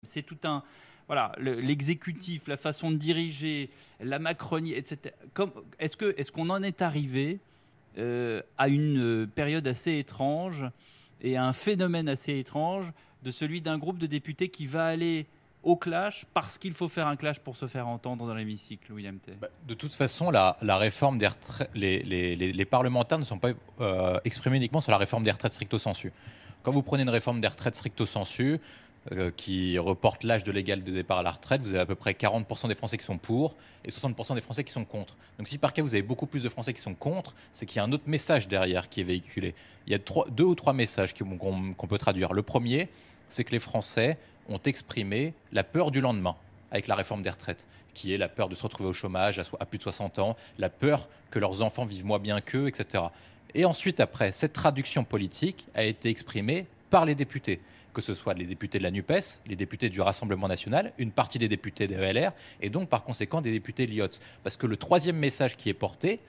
C'est tout un... Voilà, l'exécutif, la façon de diriger, la Macronie, etc. Est-ce qu'on en est arrivé à une période assez étrange et à un phénomène assez étrange de celui d'un groupe de députés qui va aller au clash parce qu'il faut faire un clash pour se faire entendre dans l'hémicycle, William T. De toute façon, la réforme des retraites, les parlementaires ne sont pas exprimés uniquement sur la réforme des retraites stricto sensu. Quand vous prenez une réforme des retraites stricto sensu, qui reporte l'âge de légal de départ à la retraite, vous avez à peu près 40% des Français qui sont pour et 60% des Français qui sont contre. Donc si par cas vous avez beaucoup plus de Français qui sont contre, c'est qu'il y a un autre message derrière qui est véhiculé. Il y a deux ou trois messages qu'on peut traduire. Le premier, c'est que les Français ont exprimé la peur du lendemain avec la réforme des retraites, qui est la peur de se retrouver au chômage à plus de 60 ans, la peur que leurs enfants vivent moins bien qu'eux, etc. Et ensuite, après, cette traduction politique a été exprimée par les députés, que ce soit les députés de la NUPES, les députés du Rassemblement national, une partie des députés des LR, et donc par conséquent des députés LIOT. Parce que le troisième message qui est porté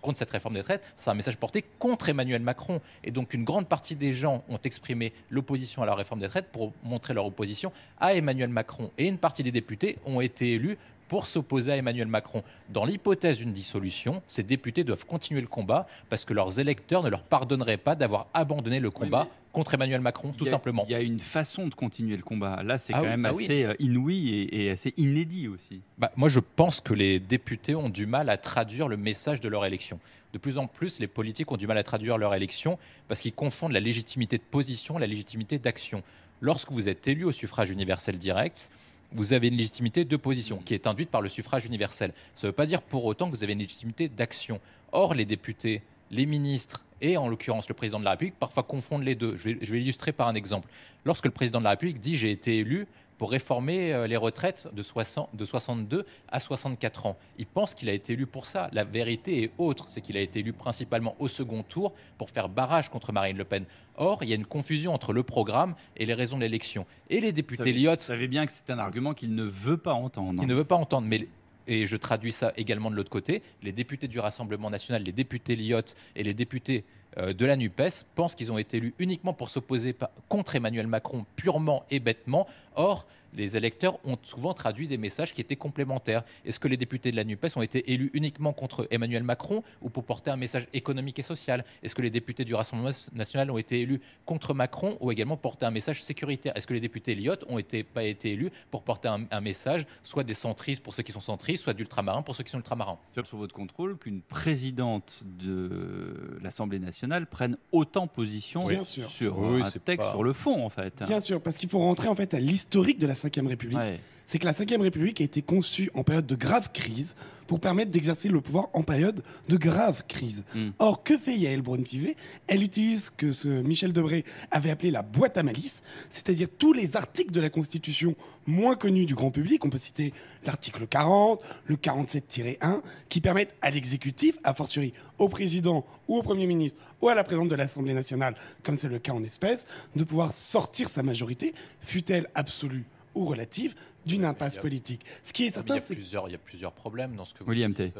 contre cette réforme des retraites, c'est un message porté contre Emmanuel Macron. Et donc une grande partie des gens ont exprimé l'opposition à la réforme des retraites pour montrer leur opposition à Emmanuel Macron. Et une partie des députés ont été élus pour s'opposer à Emmanuel Macron. Dans l'hypothèse d'une dissolution, ces députés doivent continuer le combat parce que leurs électeurs ne leur pardonneraient pas d'avoir abandonné le combat contre Emmanuel Macron, tout simplement. Il y a une façon de continuer le combat. Là, c'est quand même assez inouï et assez inédit aussi. Moi, je pense que les députés ont du mal à traduire le message de leur élection. De plus en plus, les politiques ont du mal à traduire leur élection parce qu'ils confondent la légitimité de position et la légitimité d'action. Lorsque vous êtes élu au suffrage universel direct, vous avez une légitimité de position qui est induite par le suffrage universel. Ça ne veut pas dire pour autant que vous avez une légitimité d'action. Or, les députés, les ministres et en l'occurrence le président de la République parfois confondent les deux. Je vais illustrer par un exemple. Lorsque le président de la République dit « j'ai été élu », pour réformer les retraites de 62 à 64 ans. Il pense qu'il a été élu pour ça. La vérité est autre, c'est qu'il a été élu principalement au second tour pour faire barrage contre Marine Le Pen. Or, il y a une confusion entre le programme et les raisons de l'élection. Et les députés LIOT... Vous savez bien que c'est un argument qu'il ne veut pas entendre. Il ne veut pas entendre, mais... Et je traduis ça également de l'autre côté, les députés du Rassemblement national, les députés LIOT et les députés de la NUPES pensent qu'ils ont été élus uniquement pour s'opposer contre Emmanuel Macron purement et bêtement. Or, les électeurs ont souvent traduit des messages qui étaient complémentaires. Est-ce que les députés de la NUPES ont été élus uniquement contre Emmanuel Macron ou pour porter un message économique et social? Est-ce que les députés du Rassemblement national ont été élus contre Macron ou également porter un message sécuritaire? Est-ce que les députés LIOT ont pas été élus pour porter un message soit des centristes pour ceux qui sont centristes, soit d'ultramarins pour ceux qui sont ultramarins? Sur votre contrôle, qu'une présidente de l'Assemblée nationale prenne autant position sur un texte sur le fond, en fait. Bien sûr, parce qu'il faut rentrer en fait à l'historique de la Ve République. C'est que la Ve République a été conçue en période de grave crise pour permettre d'exercer le pouvoir en période de grave crise. Or, que fait Yael Braun-Pivet? Elle utilise ce que Michel Debré avait appelé la boîte à malice, c'est-à-dire tous les articles de la Constitution moins connus du grand public. On peut citer l'article 40, le 47-1, qui permettent à l'exécutif, a fortiori au président ou au Premier ministre ou à la présidente de l'Assemblée nationale, comme c'est le cas en espèces, de pouvoir sortir sa majorité, fût-elle absolue ou relative, d'une impasse politique. Ce qui est certain, c'est qu'il y a plusieurs problèmes dans ce que vous William dites.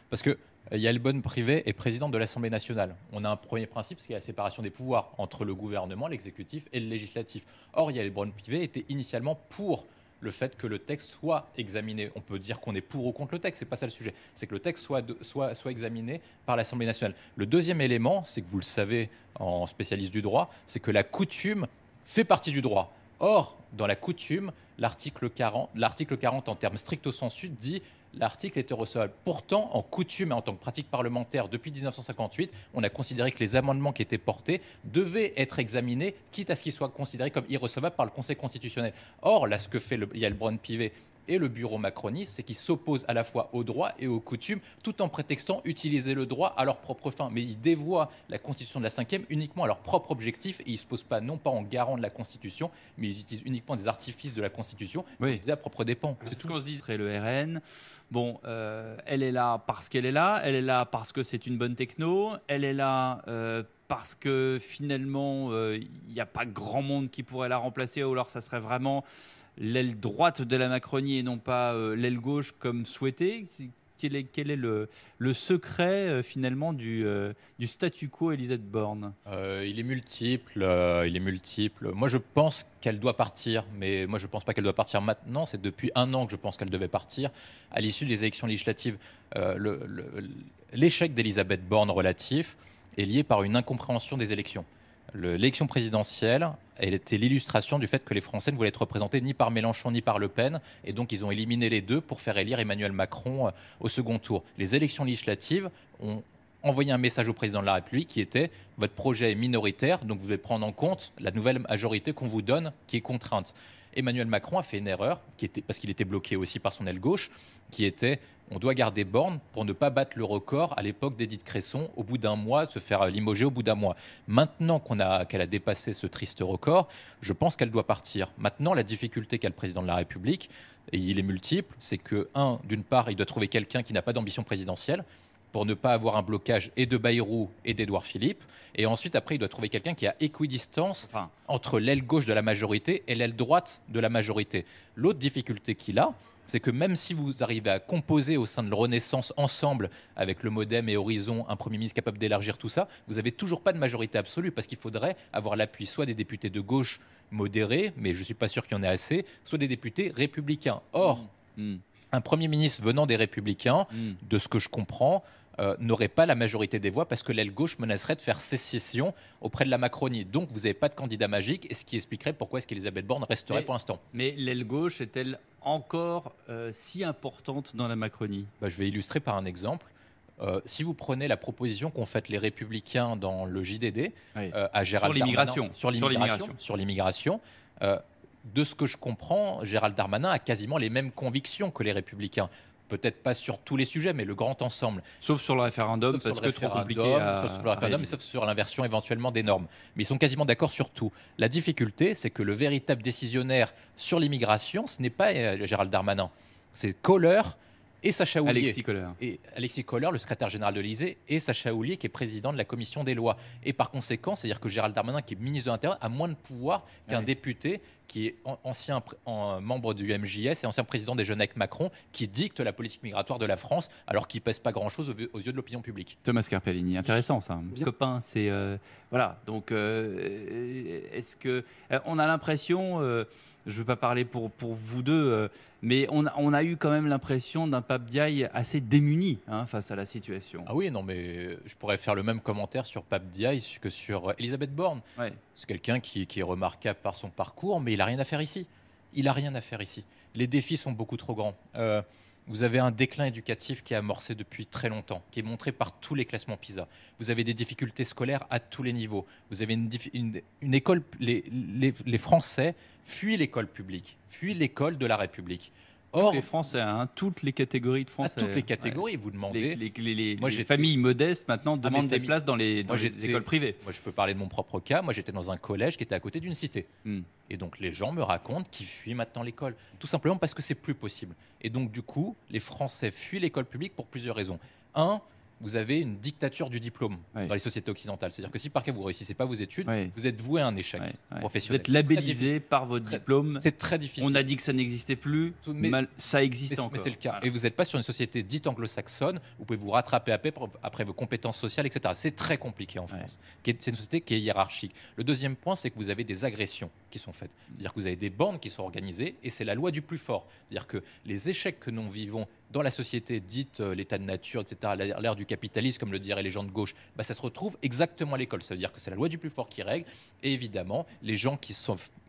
Parce que Yael Braun-Pivet est présidente de l'Assemblée nationale. On a un premier principe, c'est qu'il y a la séparation des pouvoirs entre le gouvernement, l'exécutif et le législatif. Or, Yael Braun-Pivet était initialement pour le fait que le texte soit examiné. On peut dire qu'on est pour ou contre le texte, c'est pas ça le sujet. C'est que le texte soit examiné par l'Assemblée nationale. Le deuxième élément, c'est que vous le savez en spécialiste du droit, c'est que la coutume fait partie du droit. Or, dans la coutume, l'article 40 en termes stricto sensu dit l'article était recevable. Pourtant, en coutume et en tant que pratique parlementaire, depuis 1958, on a considéré que les amendements qui étaient portés devaient être examinés, quitte à ce qu'ils soient considérés comme irrecevables par le Conseil constitutionnel. Or, là, ce que fait Yael Braun-Pivet et le bureau macroniste, c'est qu'ils s'opposent à la fois aux droits et aux coutumes, tout en prétextant utiliser le droit à leur propre fin. Mais ils dévoient la Constitution de la 5e uniquement à leur propre objectif, et ils ne se posent pas, non pas en garant de la Constitution, mais ils utilisent uniquement des artifices de la Constitution, à propre dépens. C'est ce qu'on se dit après le RN. Bon, elle est là parce qu'elle est là, elle est là parce que c'est une bonne techno, elle est là parce que finalement, il n'y a pas grand monde qui pourrait la remplacer, ou alors ça serait vraiment l'aile droite de la Macronie et non pas l'aile gauche comme souhaité. quel est le secret finalement du statu quo Elisabeth Borne? Il est multiple. Moi, je pense qu'elle doit partir, mais moi, je ne pense pas qu'elle doit partir maintenant. C'est depuis 1 an que je pense qu'elle devait partir. À l'issue des élections législatives, l'échec d'Elisabeth Borne relatif est lié par une incompréhension des élections. L'élection présidentielle, elle était l'illustration du fait que les Français ne voulaient être représentés ni par Mélenchon ni par Le Pen, et donc ils ont éliminé les deux pour faire élire Emmanuel Macron au second tour. Les élections législatives ont envoyé un message au président de la République qui était « votre projet est minoritaire, donc vous devez prendre en compte la nouvelle majorité qu'on vous donne, qui est contrainte ». Emmanuel Macron a fait une erreur, parce qu'il était bloqué aussi par son aile gauche, qui était on doit garder Borne pour ne pas battre le record à l'époque d'Édith Cresson, au bout d'1 mois, de se faire limoger au bout d'1 mois. Maintenant qu'elle a dépassé ce triste record, je pense qu'elle doit partir. Maintenant, la difficulté qu'a le président de la République, et il est multiple, c'est que, d'une part, il doit trouver quelqu'un qui n'a pas d'ambition présidentielle, pour ne pas avoir un blocage et de Bayrou et d'Édouard Philippe. Et ensuite, après, il doit trouver quelqu'un qui a équidistance entre l'aile gauche de la majorité et l'aile droite de la majorité. L'autre difficulté qu'il a, c'est que même si vous arrivez à composer au sein de la Renaissance ensemble avec le Modem et Horizon, un Premier ministre capable d'élargir tout ça, vous n'avez toujours pas de majorité absolue parce qu'il faudrait avoir l'appui soit des députés de gauche modérés, mais je ne suis pas sûr qu'il y en ait assez, soit des députés républicains. Or, un Premier ministre venant des Républicains, de ce que je comprends, n'aurait pas la majorité des voix parce que l'aile gauche menacerait de faire sécession auprès de la Macronie. Donc vous n'avez pas de candidat magique, et ce qui expliquerait pourquoi est-ce qu'Elisabeth Borne resterait pour l'instant. Mais l'aile gauche est-elle encore si importante dans la Macronie? Je vais illustrer par un exemple. Si vous prenez la proposition qu'ont faite les Républicains dans le JDD à Gérald Darmanin sur l'immigration, de ce que je comprends, Gérald Darmanin a quasiment les mêmes convictions que les Républicains. Peut-être pas sur tous les sujets, mais le grand ensemble. Sauf sur le référendum, parce que trop compliqué sauf sur le référendum, mais sauf sur l'inversion éventuellement des normes. Mais ils sont quasiment d'accord sur tout. La difficulté, c'est que le véritable décisionnaire sur l'immigration, ce n'est pas Gérald Darmanin. C'est Kohler et Sacha Houlié. Alexis Kohler, le secrétaire général de l'Élysée, et Sacha Houlié, qui est président de la commission des lois. Et par conséquent, c'est-à-dire que Gérald Darmanin, qui est ministre de l'Intérieur, a moins de pouvoir qu'un député qui est ancien membre du MJS et ancien président des Jeunes avec Macron, qui dicte la politique migratoire de la France, alors qu'il ne pèse pas grand-chose aux yeux de l'opinion publique. Thomas Carpellini, intéressant ça. Copain, c'est... voilà, donc est-ce que... on a l'impression... je ne veux pas parler pour vous deux, mais on a eu quand même l'impression d'un Pape Diaye assez démuni face à la situation. Ah oui, non, mais je pourrais faire le même commentaire sur Pape Diaye que sur Elisabeth Borne. Ouais. C'est quelqu'un qui est remarquable par son parcours, mais il n'a rien à faire ici. Les défis sont beaucoup trop grands. Vous avez un déclin éducatif qui est amorcé depuis très longtemps, qui est montré par tous les classements PISA. Vous avez des difficultés scolaires à tous les niveaux. Vous avez une école... Les Français fuient l'école publique, fuient l'école de la République. Or, les Français, toutes les catégories de Français. Toutes les catégories, vous demandez. Les familles modestes maintenant demandent des places dans les écoles privées. Moi, je peux parler de mon propre cas. Moi, j'étais dans un collège qui était à côté d'une cité. Et donc, les gens me racontent qu'ils fuient maintenant l'école. Tout simplement parce que c'est plus possible. Et donc, du coup, les Français fuient l'école publique pour plusieurs raisons. Vous avez une dictature du diplôme dans les sociétés occidentales. C'est-à-dire que si par cas vous ne réussissez pas vos études, vous êtes voué à un échec professionnel. Vous êtes labellisé par votre diplôme. C'est très difficile. On a dit que ça n'existait plus, mais ça existe encore. Mais c'est le cas. Voilà. Et vous n'êtes pas sur une société dite anglo-saxonne, vous pouvez vous rattraper après vos compétences sociales, etc. C'est très compliqué en France. C'est une société qui est hiérarchique. Le deuxième point, c'est que vous avez des agressions qui sont faites. C'est-à-dire que vous avez des bandes qui sont organisées, et c'est la loi du plus fort. C'est-à-dire que les échecs que nous vivons dans la société dite l'état de nature, etc., l'ère du capitalisme, comme le diraient les gens de gauche, ça se retrouve exactement à l'école. Ça veut dire que c'est la loi du plus fort qui règle. Et évidemment, les gens qui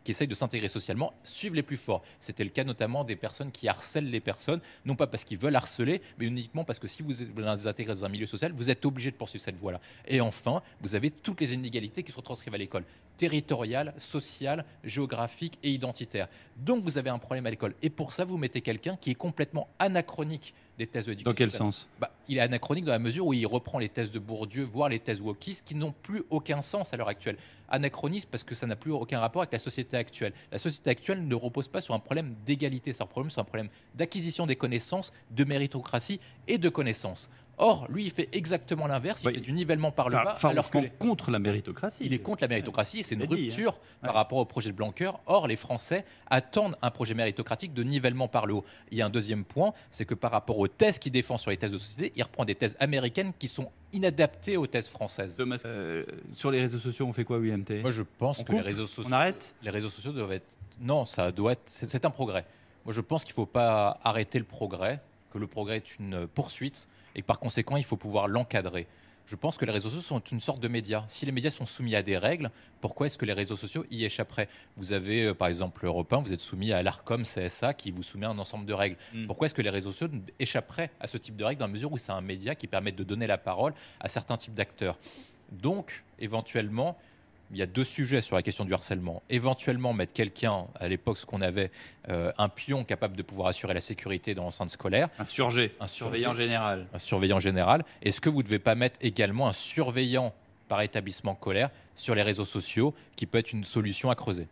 essayent de s'intégrer socialement suivent les plus forts. C'était le cas notamment des personnes qui harcèlent les personnes, non pas parce qu'ils veulent harceler, mais uniquement parce que si vous les intégrez dans un milieu social, vous êtes obligé de poursuivre cette voie-là. Et enfin, vous avez toutes les inégalités qui se retranscrivent à l'école, territoriales, sociales, géographiques et identitaires. Donc vous avez un problème à l'école. Et pour ça, vous mettez quelqu'un qui est complètement anachronique des thèses de l'éducation. Dans quel sens ? Il est anachronique dans la mesure où il reprend les thèses de Bourdieu, voire les thèses wokistes, qui n'ont plus aucun sens à l'heure actuelle. Anachronisme parce que ça n'a plus aucun rapport avec la société actuelle. La société actuelle ne repose pas sur un problème d'égalité, c'est un problème d'acquisition des connaissances, de méritocratie et de connaissances. Or, lui, il fait exactement l'inverse, il fait du nivellement par le bas. Alors contre la méritocratie. Il est contre la méritocratie, c'est une rupture hein. par rapport au projet de Blanquer. Or, les Français attendent un projet méritocratique de nivellement par le haut. Il y a un deuxième point, c'est que par rapport aux thèses qu'il défend sur les thèses de société, il reprend des thèses américaines qui sont inadaptées aux thèses françaises. Thomas, sur les réseaux sociaux, on fait quoi, UMT? Moi, je pense que les réseaux sociaux... On arrête? Les réseaux sociaux doivent être... Non, ça doit être... C'est un progrès. Moi, je pense qu'il ne faut pas arrêter le progrès, que le progrès est une poursuite, et que par conséquent, il faut pouvoir l'encadrer. Je pense que les réseaux sociaux sont une sorte de médias. Si les médias sont soumis à des règles, pourquoi est-ce que les réseaux sociaux y échapperaient? Vous avez, par exemple, Europe 1, vous êtes soumis à l'ARCOM, CSA, qui vous soumet à un ensemble de règles. Pourquoi est-ce que les réseaux sociaux échapperaient à ce type de règles dans la mesure où c'est un média qui permet de donner la parole à certains types d'acteurs? Donc, éventuellement, il y a deux sujets sur la question du harcèlement. Éventuellement, mettre quelqu'un, à l'époque, ce qu'on avait, un pion capable de pouvoir assurer la sécurité dans l'enceinte scolaire. Un surveillant général. Un surveillant général. Est-ce que vous ne devez pas mettre également un surveillant par établissement scolaire sur les réseaux sociaux qui peut être une solution à creuser?